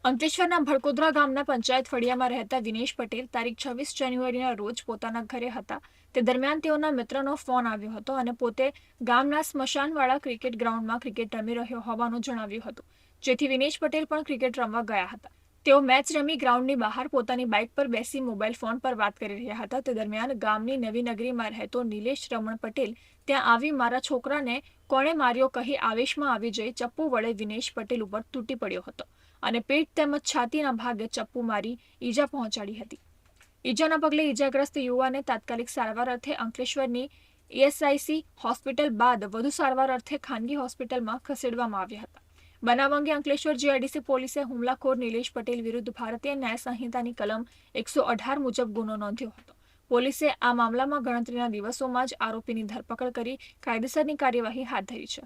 અંકલેશ્વરના ભડકોદરા ગામના પંચાયત ફળિયામાં રહેતા વિનેશ પટેલ તારીખ 26 જાન્યુઆરીના રોજ પોતાના ઘરે હતા. તે દરમિયાન તેઓના મિત્રનો ફોન આવ્યો હતો અને પોતે ગામના સ્મશાનવાળા ક્રિકેટ ગ્રાઉન્ડમાં ક્રિકેટ રમી રહ્યો હોવાનું જણાવ્યું હતું, જેથી વિનેશ પટેલ પણ ક્રિકેટ રમવા ગયા હતા. તેઓ મેચ રમી ગ્રાઉન્ડની બહાર પોતાની બાઇક પર બેસી મોબાઈલ ફોન પર વાત કરી રહ્યા હતા. તે દરમિયાન ગામની નવી નગરીમાં રહેતો નિલેશ રમણ પટેલ ત્યાં આવી મારા છોકરાને કોણે માર્યો કહી આવેશમાં આવી જઈ ચપ્પુ વડે વિનેશ પટેલ ઉપર તૂટી પડ્યો હતો અને પેટ તેમજ છાતીના ભાગે ચપ્પુ મારી ઈજા પહોંચાડી હતી. ઈજાના પગલે ઈજાગ્રસ્ત યુવાને તાત્કાલિક સારવાર અર્થે અંકલેશ્વરની ઈએસઆઈસી હોસ્પિટલ બાદ વધુ સારવાર અર્થે ખાનગી હોસ્પિટલમાં ખસેડવામાં આવ્યા હતા. બનાવ અંગે અંકલેશ્વર જીઆઈડીસી પોલીસે હુમલાખોર નિલેશ પટેલ વિરુદ્ધ ભારતીય ન્યાય સંહિતાની કલમ 118 મુજબ ગુનો નોંધ્યો હતો. પોલીસે આ મામલામાં ગણતરીના દિવસોમાં જ આરોપીની ધરપકડ કરી કાયદેસરની કાર્યવાહી હાથ ધરી છે.